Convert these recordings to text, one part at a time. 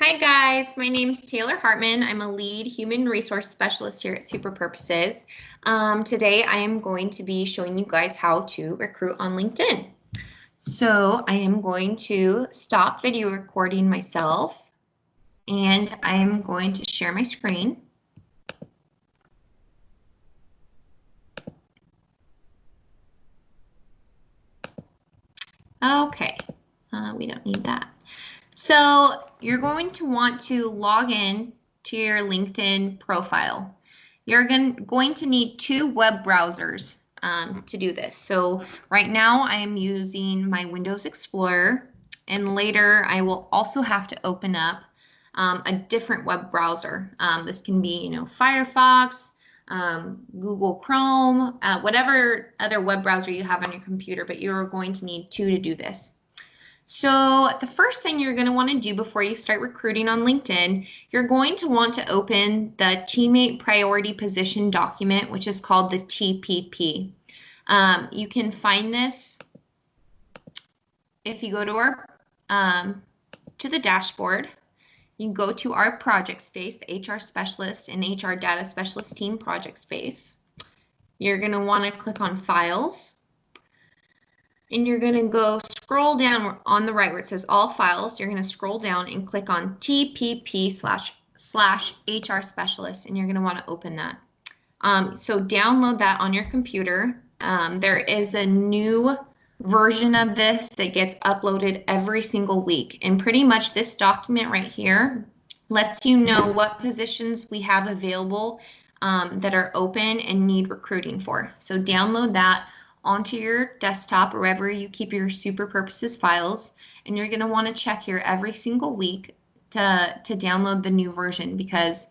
Hi guys, my name is Taylor Hartman. I'm a lead human resource specialist here at Super Purposes. Today I am going to be showing you guys how to recruit on LinkedIn. So I am going to stop video recording myself and I am going to share my screen. Okay, we don't need that. So you're going to want to log in to your LinkedIn profile. You're going to need two web browsers to do this. So right now I am using my Windows Explorer, and later I will also have to open up a different web browser. This can be, Firefox, Google Chrome, whatever other web browser you have on your computer, but you're going to need two to do this. So the first thing you're going to want to do before you start recruiting on LinkedIn, you're going to want to open the Teammate Priority Position document, which is called the TPP. You can find this if you go to our to the dashboard. You can go to our project space, the HR Specialist and HR Data Specialist Team project space. You're going to want to click on Files. And you're going to go scroll down on the right where it says all files. You're going to scroll down and click on TPP/HR specialist, and you're going to want to open that. So download that on your computer. There is a new version of this that gets uploaded every single week. And pretty much this document right here lets you know what positions we have available that are open and need recruiting for. So download that onto your desktop or wherever you keep your Super Purposes files, and you're going to want to check here every single week to download the new version, because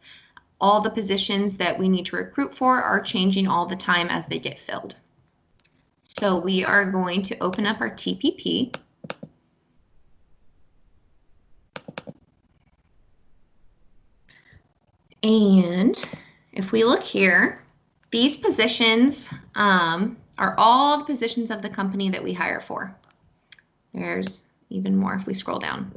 all the positions that we need to recruit for are changing all the time as they get filled. So we are going to open up our TPP. And if we look here, these positions are all the positions of the company that we hire for. There's even more if we scroll down.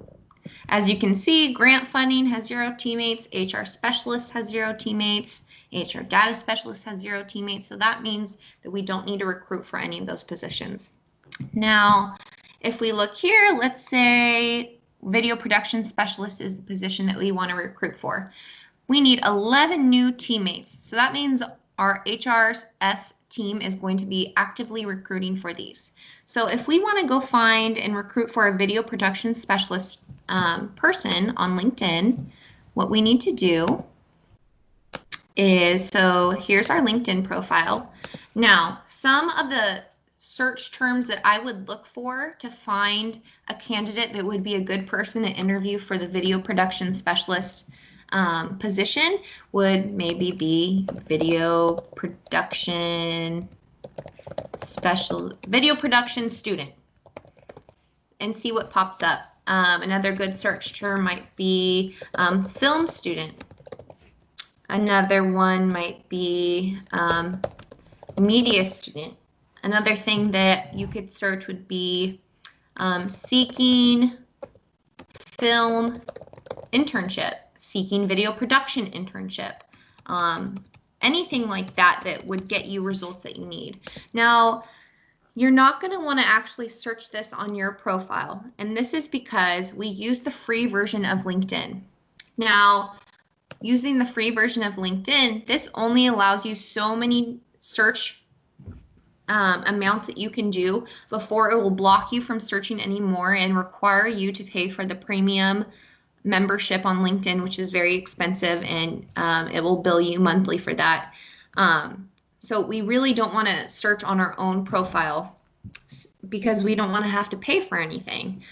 As you can see, grant funding has 0 teammates, HR specialist has 0 teammates, HR data specialist has 0 teammates. So that means that we don't need to recruit for any of those positions. Now, if we look here, let's say video production specialist is the position that we want to recruit for. We need 11 new teammates. So that means our HRS team is going to be actively recruiting for these. So if we want to go find and recruit for a video production specialist person on LinkedIn, what we need to do is, so here's our LinkedIn profile. Now, some of the search terms that I would look for to find a candidate that would be a good person to interview for the video production specialist position would maybe be video production student, and see what pops up. Another good search term might be film student. Another one might be media student. Another thing that you could search would be seeking film internship, seeking video production internship, anything like that that would get you results that you need. Now, you're not going to want to actually search this on your profile, and this is because we use the free version of LinkedIn. Now, using the free version of LinkedIn, this only allows you so many search amounts that you can do before it will block you from searching anymore and require you to pay for the premium membership on LinkedIn, which is very expensive, and it will bill you monthly for that. So we really don't want to search on our own profile because we don't want to have to pay for anything.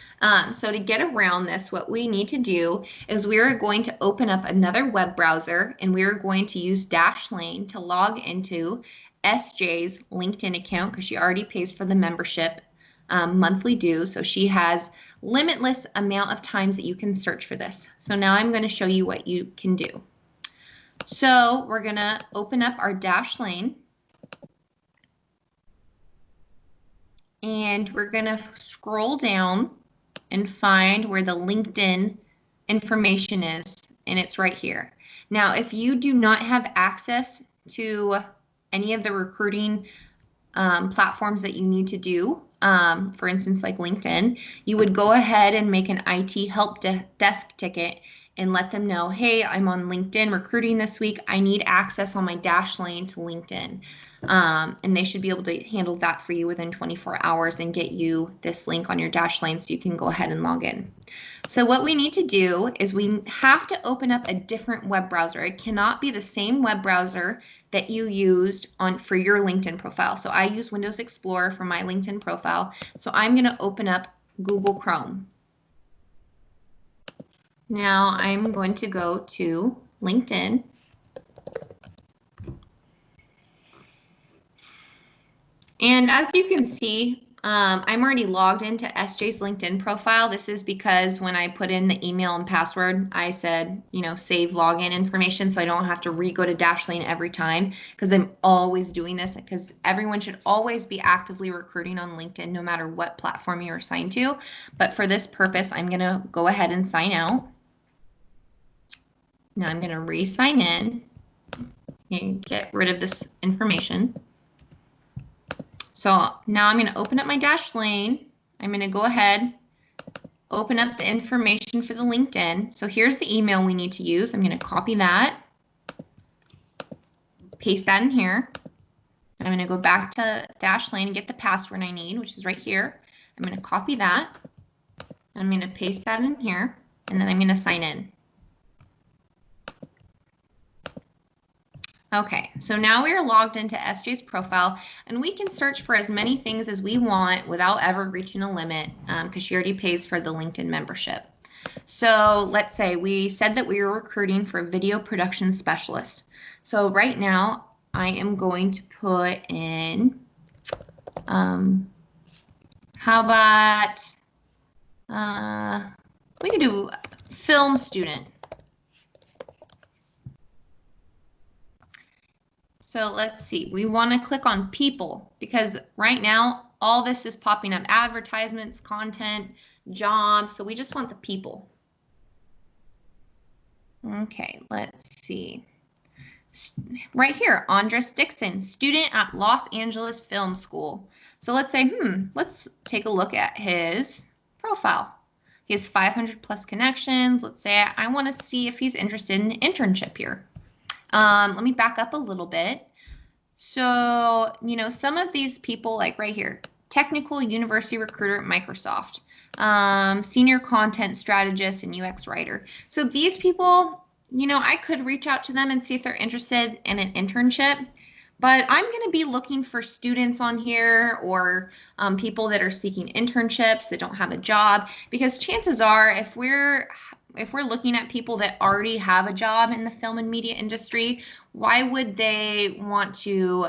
So to get around this, what we need to do is we are going to open up another web browser, and we are going to use Dashlane to log into SJ's LinkedIn account, because she already pays for the membership monthly due. So she has limitless amount of times that you can search for this. So now I'm going to show you what you can do. So we're going to open up our Dashlane, and we're going to scroll down and find where the LinkedIn information is, and it's right here. Now, if you do not have access to any of the recruiting platforms that you need to do, for instance, like LinkedIn, you would go ahead and make an IT help desk ticket and let them know, hey, I'm on LinkedIn recruiting this week. I need access on my Dashlane to LinkedIn. And they should be able to handle that for you within 24 hours and get you this link on your Dashlane so you can go ahead and log in. So what we need to do is we have to open up a different web browser. It cannot be the same web browser that you used for your LinkedIn profile. So I use Windows Explorer for my LinkedIn profile. So I'm going to open up Google Chrome. Now I'm going to go to LinkedIn. And as you can see, I'm already logged into SJ's LinkedIn profile. This is because when I put in the email and password, I said, save login information so I don't have to go to Dashlane every time, because I'm always doing this, because everyone should always be actively recruiting on LinkedIn no matter what platform you're assigned to. But for this purpose, I'm going to go ahead and sign out. Now I'm going to re-sign in and get rid of this information. So now I'm going to open up my Dashlane. I'm going to go ahead, open up the information for the LinkedIn. So here's the email we need to use. I'm going to copy that, paste that in here. I'm going to go back to Dashlane and get the password I need, which is right here. I'm going to copy that. I'm going to paste that in here, and then I'm going to sign in. Okay, so now we are logged into SJ's profile, and we can search for as many things as we want without ever reaching a limit, because she already pays for the LinkedIn membership. So let's say we said that we were recruiting for a video production specialist. So right now I am going to put in, how about, we can do film student. So let's see, we want to click on people, because right now all this is popping up: advertisements, content, jobs. So we just want the people. Okay, let's see. Right here, Andres Dixon, student at Los Angeles Film School. So let's say, let's take a look at his profile. He has 500 plus connections. Let's say I want to see if he's interested in an internship here. Let me back up a little bit. So, some of these people, like right here, technical university recruiter at Microsoft, senior content strategist and UX writer. So these people, I could reach out to them and see if they're interested in an internship, but I'm going to be looking for students on here, or people that are seeking internships that don't have a job, because chances are if we're looking at people that already have a job in the film and media industry, why would they want to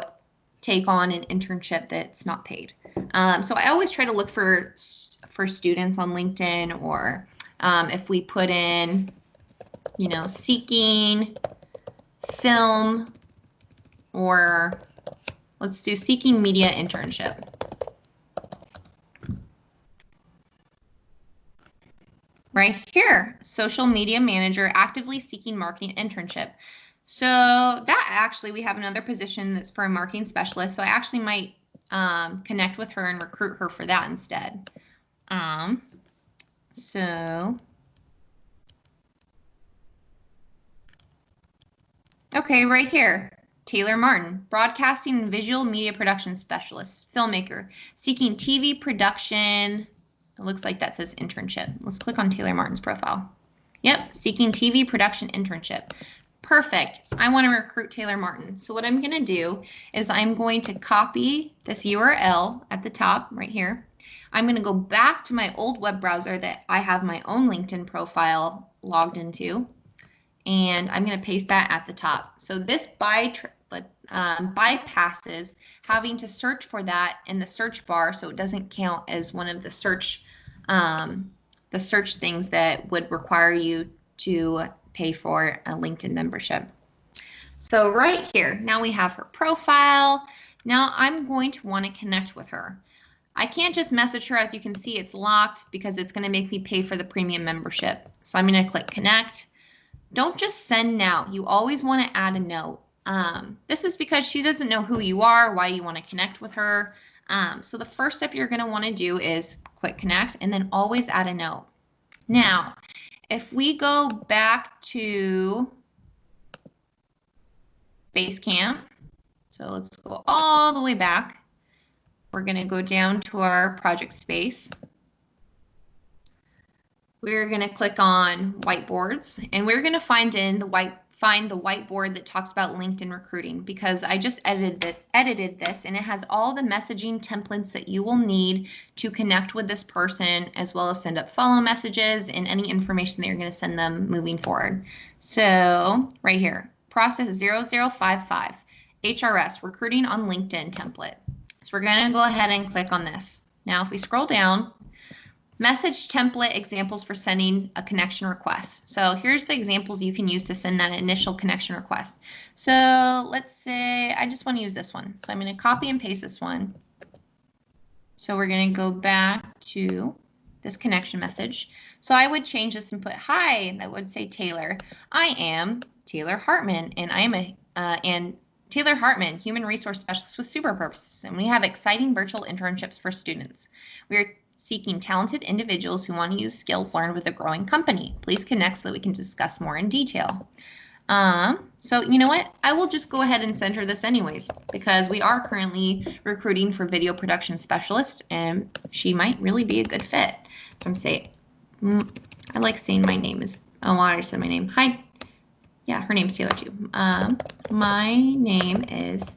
take on an internship that's not paid? So I always try to look for students on LinkedIn, or if we put in, seeking film, or let's do seeking media internship. Right here, social media manager actively seeking marketing internship. So that actually, we have another position that's for a marketing specialist. So I actually might connect with her and recruit her for that instead. Okay, right here, Taylor Martin, broadcasting and visual media production specialist, filmmaker, seeking TV production. It looks like that says internship. Let's click on Taylor Martin's profile. Yep, seeking TV production internship. Perfect. I want to recruit Taylor Martin. So what I'm going to do is I'm going to copy this URL at the top right here. I'm going to go back to my old web browser that I have my own LinkedIn profile logged into, and I'm going to paste that at the top. So this bypasses having to search for that in the search bar, so it doesn't count as one of the search things that would require you to pay for a LinkedIn membership. So right here, now we have her profile. Now I'm going to want to connect with her. I can't just message her. As you can see, it's locked because it's going to make me pay for the premium membership. So I'm going to click connect. Don't just send now. You always want to add a note. This is because she doesn't know who you are, why you want to connect with her. So the first step you're going to want to do is click connect and then always add a note. Now, if we go back to Basecamp, so let's go all the way back. We're going to go down to our project space. We're going to click on whiteboards, and we're going to find the whiteboard that talks about LinkedIn recruiting, because I just edited this, and it has all the messaging templates that you will need to connect with this person, as well as send up follow messages and any information that you're going to send them moving forward. So right here, process 0055, HRS, recruiting on LinkedIn template. So we're going to go ahead and click on this. Now, if we scroll down, message template examples for sending a connection request. So here's the examples you can use to send that initial connection request. So let's say I just want to use this one. So I'm going to copy and paste this one. So we're going to go back to this connection message. So I would change this and put, hi, that would say Taylor. I am Taylor Hartman, and I am Taylor Hartman, Human Resource Specialist with Super Purposes, and we have exciting virtual internships for students. We are seeking talented individuals who want to use skills learned with a growing company. Please connect so that we can discuss more in detail. So you know what? I will just go ahead and send her this anyways, because we are currently recruiting for video production specialist, and she might really be a good fit. So I'm saying, I like saying my name is, oh, I already said my name. Hi. Yeah, her name's Taylor too. My name is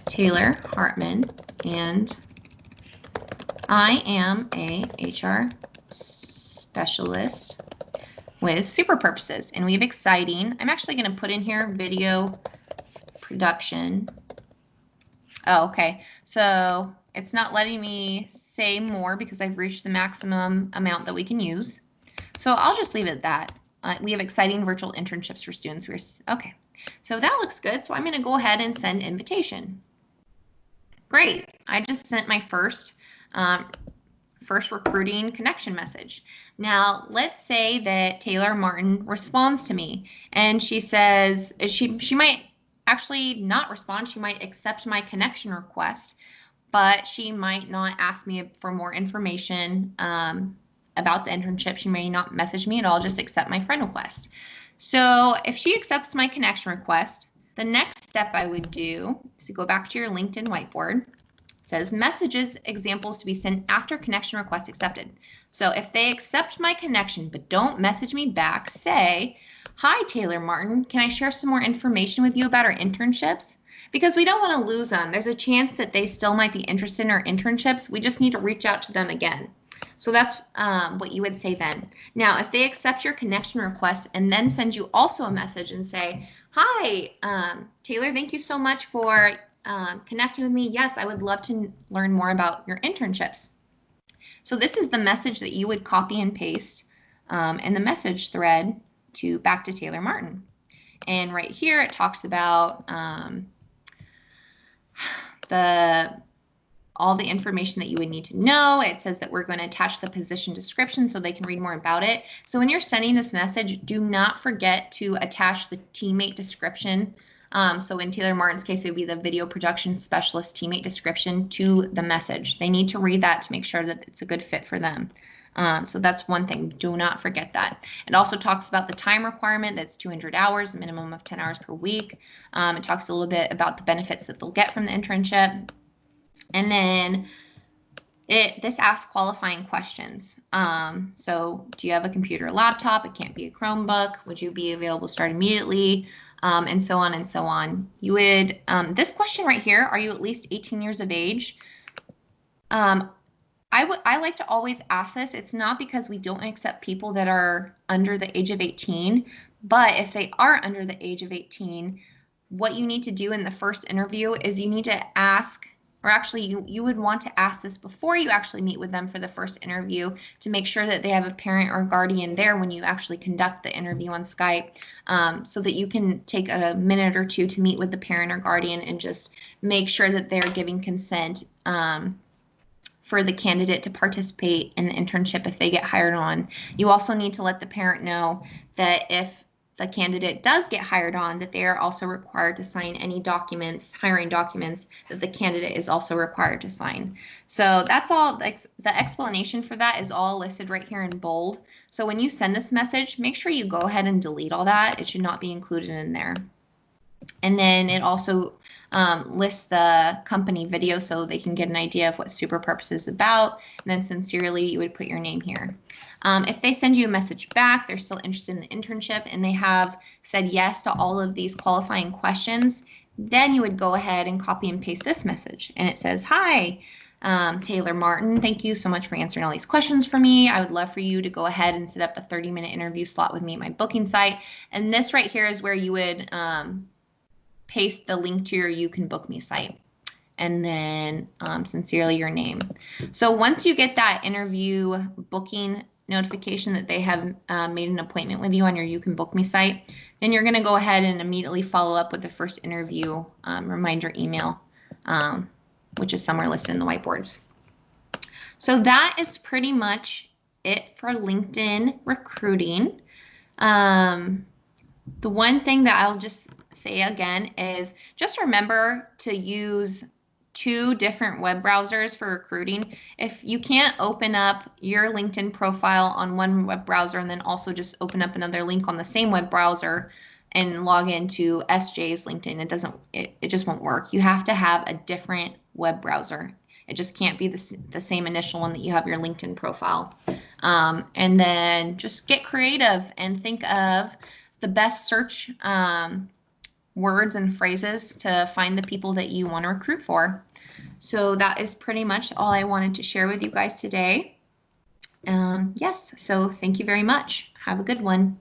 Taylor Hartman, and I am a HR specialist with Super Purposes, and we have exciting. I'm actually going to put in here video production. Oh, okay. So it's not letting me say more because I've reached the maximum amount that we can use. So I'll just leave it at that. We have exciting virtual internships for students. Okay. So that looks good. So I'm going to go ahead and send invitation. Great. I just sent my first recruiting connection message. Now, let's say that Taylor Martin responds to me, and she says she might actually not respond. She might accept my connection request, but she might not ask me for more information about the internship. She may not message me at all, just accept my friend request. So if she accepts my connection request, the next step I would do is to go back to your LinkedIn whiteboard. It says messages examples to be sent after connection request accepted. So if they accept my connection but don't message me back, say, hi, Taylor Martin, can I share some more information with you about our internships? Because we don't want to lose them. There's a chance that they still might be interested in our internships. We just need to reach out to them again. So that's what you would say then. Now, if they accept your connection request and then send you also a message and say, hi, Taylor, thank you so much for connecting with me. Yes, I would love to learn more about your internships. So this is the message that you would copy and paste in the message thread back to Taylor Martin. And right here, it talks about all the information that you would need to know. It says that we're going to attach the position description so they can read more about it. So when you're sending this message, do not forget to attach the teammate description. So in Taylor Martin's case, it would be the video production specialist teammate description to the message. They need to read that to make sure that it's a good fit for them. So that's one thing. Do not forget that. It also talks about the time requirement. That's 200 hours, a minimum of 10 hours per week. It talks a little bit about the benefits that they'll get from the internship. And then this asks qualifying questions. So do you have a computer or laptop? It can't be a Chromebook. Would you be available to start immediately? And so on and so on. You would, this question right here, are you at least 18 years of age? I like to always ask this. It's not because we don't accept people that are under the age of 18, but if they are under the age of 18, what you need to do in the first interview is you need to ask, or actually you would want to ask this before you actually meet with them for the first interview to make sure that they have a parent or guardian there when you actually conduct the interview on Skype, so that you can take a minute or two to meet with the parent or guardian and just make sure that they're giving consent for the candidate to participate in the internship if they get hired on. You also need to let the parent know that if the candidate does get hired on, that they are also required to sign any documents, hiring documents, that the candidate is also required to sign. So that's all. The explanation for that is all listed right here in bold. So when you send this message, make sure you go ahead and delete all that. It should not be included in there. And then it also lists the company video so they can get an idea of what Super Purpose is about. And then sincerely, you would put your name here. If they send you a message back, they're still interested in the internship and they have said yes to all of these qualifying questions, then you would go ahead and copy and paste this message. And it says, "Hi, Taylor Martin, thank you so much for answering all these questions for me. I would love for you to go ahead and set up a 30-minute interview slot with me at my booking site." And this right here is where you would paste the link to your You Can Book Me site, and then sincerely your name. So once you get that interview booking notification that they have made an appointment with you on your You Can Book Me site, then you're going to go ahead and immediately follow up with the first interview reminder email, which is somewhere listed in the whiteboards. So that is pretty much it for LinkedIn recruiting. The one thing that I'll just say again is just remember to use 2 different web browsers for recruiting. If you can't open up your LinkedIn profile on one web browser and then also just open up another link on the same web browser and log into SJ's LinkedIn, it just won't work. You have to have a different web browser. It just can't be the same initial one that you have your LinkedIn profile. And then just get creative and think of the best search words and phrases to find the people that you want to recruit for. So that is pretty much all I wanted to share with you guys today. Yes, so thank you very much. Have a good one.